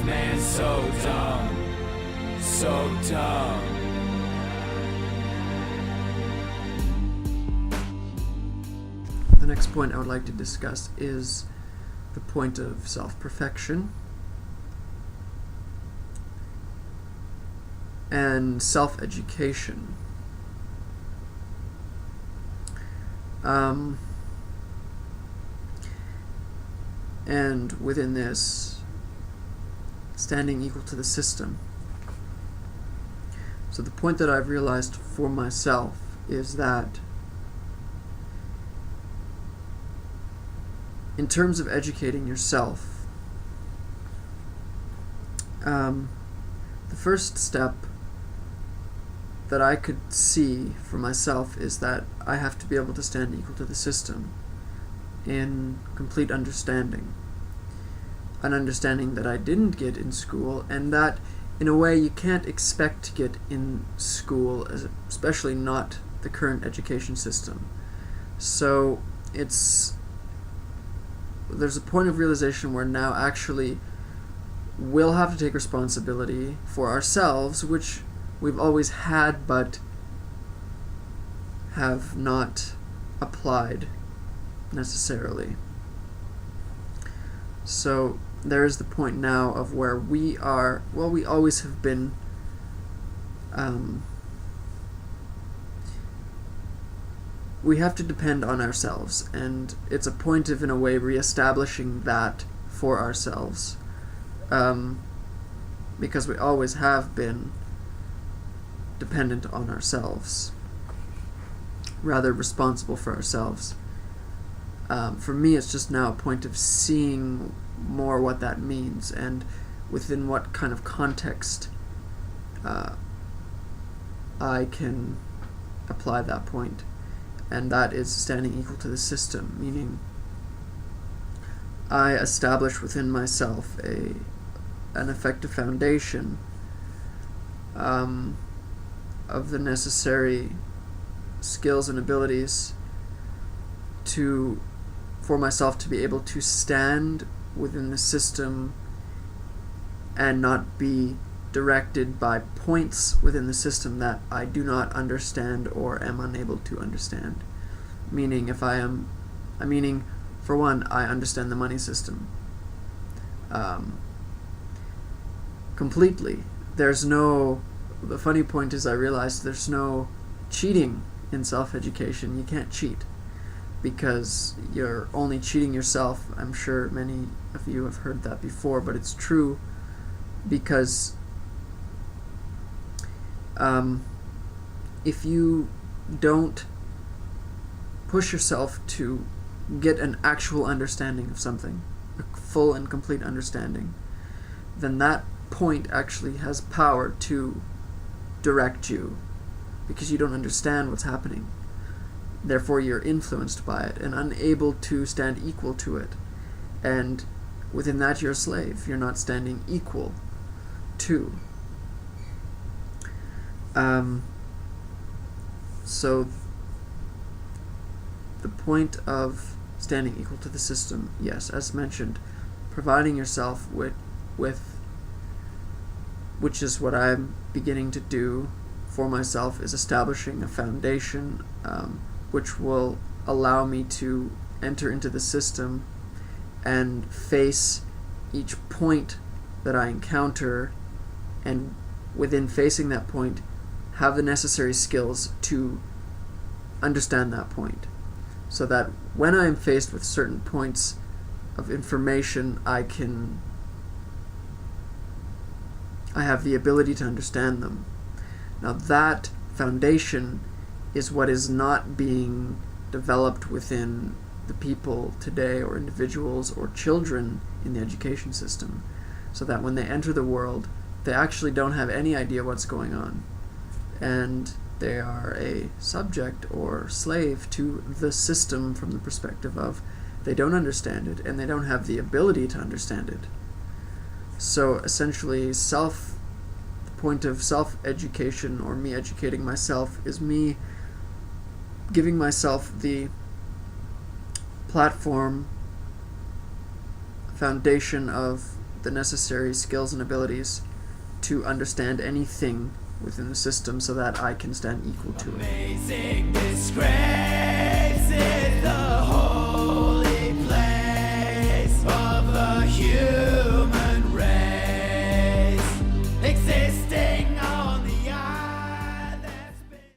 man so dumb, so dumb. The next point I would like to discuss is the point of self-perfection and self-education. And within this, standing equal to the system. So the point that I've realized for myself is that in terms of educating yourself, the first step that I could see for myself is that I have to be able to stand equal to the system in complete understanding. An understanding that I didn't get in school, and that in a way you can't expect to get in school, especially not the current education system. So there's a point of realization where now actually we'll have to take responsibility for ourselves, which we've always had but have not applied necessarily. So there is the point now of where we are, well, we always have been we have to depend on ourselves, and it's a point of, in a way, reestablishing that for ourselves, because we always have been dependent on ourselves, rather responsible for ourselves. For me, it's just now a point of seeing more what that means and within what kind of context I can apply that point. And that is standing equal to the system, meaning I establish within myself an effective foundation of the necessary skills and abilities for myself to be able to stand within the system and not be directed by points within the system that I do not understand or am unable to understand. Meaning, for one, I understand the money system completely. The funny point is, I realized there's no cheating in self-education. You can't cheat, because you're only cheating yourself. I'm sure many of you have heard that before, but it's true, because if you don't push yourself to get an actual understanding of something, a full and complete understanding, then that point actually has power to direct you, because you don't understand what's happening. Therefore, you're influenced by it and unable to stand equal to it. And within that, you're a slave. You're not standing equal to. So the point of standing equal to the system, yes, as mentioned, providing yourself with which is what I'm beginning to do for myself, is establishing a foundation which will allow me to enter into the system and face each point that I encounter, and within facing that point, have the necessary skills to understand that point, so that when I am faced with certain points of information, I have the ability to understand them. Now that foundation is what is not being developed within the people today, or individuals or children in the education system, so that when they enter the world, they actually don't have any idea what's going on, and they are a subject or slave to the system from the perspective of they don't understand it and they don't have the ability to understand it. So essentially, the point of self-education, or me educating myself, is me giving myself the platform, foundation of the necessary skills and abilities to understand anything within the system so that I can stand equal to it. Amazing disgrace is the